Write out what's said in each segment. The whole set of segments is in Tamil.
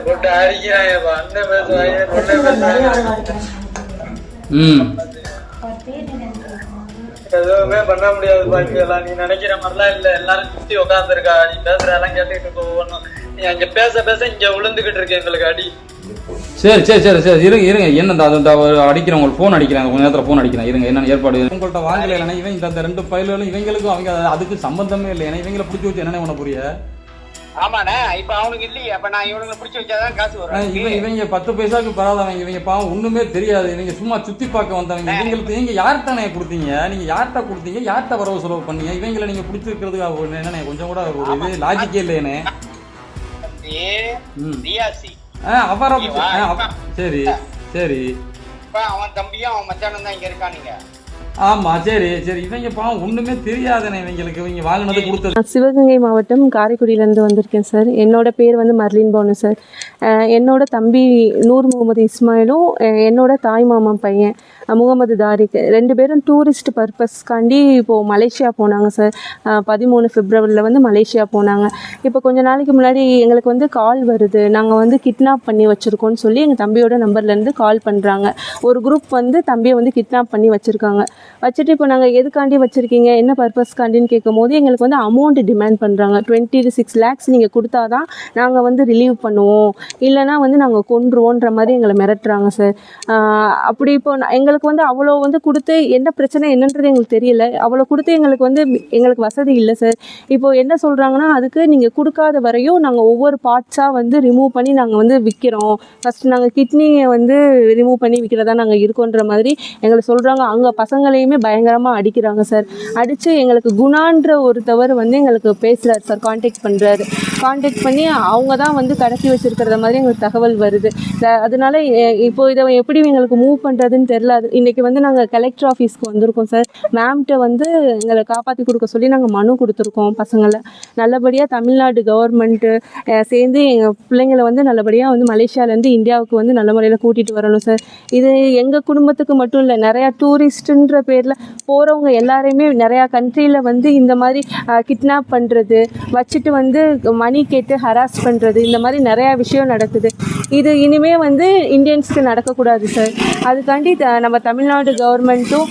போட்டு அடிக்கிறாங்க, அண்ணன் பேசுவாங்க, பொண்ணை பேசுவாங்க. எதுவுமே பண்ண முடியாது பாக்கியெல்லாம். நீ நினைக்கிற மாதிரிலாம் இல்ல. எல்லாரும் சுத்தி உட்காந்துருக்கா, நீ பேசுற எல்லாம் கேட்டுக்கிட்டு போகணும். நீ அங்க பேச பேச இங்க விழுந்துகிட்டு இருக்கு எங்களுக்கு அடி. சரி சரி சரி சரி இருங்க இருங்க, என்ன அடிக்கிறேன், உங்களுக்கு ஃபோன் அடிக்கிறேன், கொஞ்ச நேரத்தில் ஃபோன் அடிக்கிறேன், இருங்க என்னென்ன ஏற்பாடு. உங்கள்கிட்ட வாங்கல இல்லைன்னா இவன் இந்த 2 பயிலும் இவங்களுக்கும் அவங்க அதுக்கு சம்பந்தமே இல்லை. ஏன்னா இவங்களை பிடிச்சி வச்சு என்னென்ன பண்ண புரிய. ஆமாண்ணே, இப்ப அவனுக்கு இல்லையே, அப்ப நான் இவனுங்களை பிடிச்சி வச்சாதான் காசு வரும். இவங்க 10 பைசாவுக்கு பராதவங்க, இவங்க பாவம் ஒண்ணுமே தெரியாது. இவங்க சும்மா சுத்தி பார்க்க வந்தவங்க. இவங்களுக்கு நீங்க யார்கிட்ட கொடுத்தீங்க, நீங்க யார்கிட்ட கொடுத்தீங்க, யார்கிட்ட வரவு செலவு பண்ணீங்க, இவங்களை நீங்க பிடிச்சிருக்கிறதுக்கு என்ன கொஞ்சம் கூட ஒரு இது லாஜிக்கே இல்லையே. அவரை சரி சரி, அவன் தம்பியும் அவன் மச்சானும் தான் இங்க இருக்கானுங்க. ஆமா சரி சரி, இவங்க பாவம் ஒண்ணுமே தெரியாதுன்னு இவங்களுக்கு. இவங்க வாங்கினது கொடுத்தது. சிவகங்கை மாவட்டம் காரைக்குடியிலேருந்து வந்திருக்கேன் சார். என்னோட பேர் வந்து மர்லின் பானு சார். என்னோட தம்பி நூர் முகமது இஸ்மாயிலும் என்னோட தாய் மாமா பையன் முகமது தாரிக் 2 பேரும் டூரிஸ்ட் பர்பஸ்க்காண்டி இப்போது மலேசியா போனாங்க சார். 13 பிப்ரவரியில் வந்து மலேசியா போனாங்க. இப்போ கொஞ்ச நாளைக்கு முன்னாடி எங்களுக்கு வந்து கால் வருது, நாங்கள் வந்து கிட்னாப் பண்ணி வச்சுருக்கோன்னு சொல்லி எங்கள் தம்பியோட நம்பர்லேருந்து கால் பண்ணுறாங்க. ஒரு குரூப் வந்து தம்பியை வந்து கிட்னாப் பண்ணி வச்சுருக்காங்க. வச்சுட்டு இப்போ நாங்கள் எதுக்காண்டி வச்சுருக்கீங்க, என்ன பர்பஸ்க்காண்டின்னு கேட்கும் போது எங்களுக்கு வந்து அமௌண்ட் டிமாண்ட் பண்ணுறாங்க. 26 lakhs நீங்கள் கொடுத்தா தான் நாங்கள் வந்து ரிலீவ் பண்ணுவோம், இல்லைனா வந்து நாங்கள் கொன்றுவோன்ற மாதிரி எங்களை மிரட்டுறாங்க சார். அப்படி இப்போ எங்களுக்கு வந்து அவ்வளோ வந்து கொடுத்து என்ன பிரச்சனை என்னன்றது எங்களுக்கு தெரியல. அவ்வளோ கொடுத்து எங்களுக்கு வசதி இல்லை சார். இப்போது என்ன சொல்கிறாங்கன்னா, அதுக்கு நீங்கள் கொடுக்காத வரையும் நாங்கள் ஒவ்வொரு பார்ட்ஸாக வந்து ரிமூவ் பண்ணி நாங்கள் வந்து விற்கிறோம், ஃபஸ்ட்டு நாங்கள் கிட்னியை வந்து ரிமூவ் பண்ணி விற்கிறதா நாங்கள் இருக்கோன்ற மாதிரி எங்களை சொல்கிறாங்க. அங்கே பசங்களையுமே பயங்கரமாக அடிக்கிறாங்க சார். அடித்து எங்களுக்கு குணான்ற ஒருத்தவர் வந்து எங்களுக்கு பேசுகிறார் சார், கான்டாக்ட் பண்ணுறாரு. கான்டாக்ட் பண்ணி அவங்க தான் வந்து கடத்தி வச்சுருக்கிறத மாதிரி எங்களுக்கு தகவல் வருது. அதனால இப்போது இதை எப்படி எங்களுக்கு மூவ் பண்ணுறதுன்னு தெரில. இன்றைக்கி வந்து நாங்கள் கலெக்டர் ஆஃபீஸ்க்கு வந்திருக்கோம் சார். மேம்கிட்ட வந்து எங்களை காப்பாற்றி கொடுக்க சொல்லி நாங்கள் மனு கொடுத்துருக்கோம். பசங்களை நல்லபடியாக தமிழ்நாடு கவர்மெண்ட்டு சேர்ந்து எங்கள் பிள்ளைங்களை வந்து நல்லபடியாக வந்து மலேசியாவிலேருந்து இந்தியாவுக்கு வந்து நல்ல முறையில் கூட்டிகிட்டு வரணும் சார். இது எங்கள் குடும்பத்துக்கு மட்டும் இல்லை, நிறையா டூரிஸ்ட்டுன்ற பேரில் போகிறவங்க எல்லாரையுமே நிறையா கண்ட்ரியில் வந்து இந்த மாதிரி கிட்னாப் பண்ணுறது, வச்சுட்டு வந்து மணி கேட்டு ஹராஸ் பண்ணுறது, இந்த மாதிரி நிறையா விஷயம் நடக்குது. இது இனிமேல் வந்து இந்தியன்ஸ்க்கு நடக்கக்கூடாது சார். அதுக்காண்டி நம்ம தமிழ்நாடு கவர்மெண்ட்டும்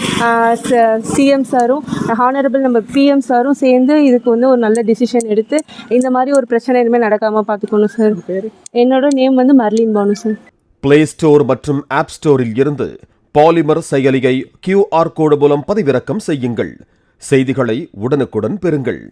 சிஎம் சாரும் ஹானரபிள் நம்ம பிஎம் சாரும் சேர்ந்து இதுக்கு வந்து ஒரு நல்ல டிசிஷன் எடுத்து இந்த மாதிரி ஒரு பிரச்சனை இனிமேல் நடக்காமல் பார்த்துக்கணும் சார். என்னோட நேம் வந்து Marlin Banu sir. Play store மற்றும் ஆப் ஸ்டோரில் இருந்து பாலிமர் செயலியை QR கோடு மூலம் பதிவிறக்கம் செய்யுங்கள். செய்திகளை உடனுக்குடன் பெறுங்கள்.